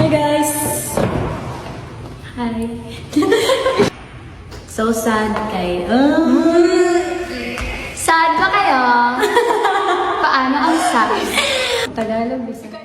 guys! Hi! So sad kay... Sad ba kayo? Paano ang sad? Tagalog, Bisaya.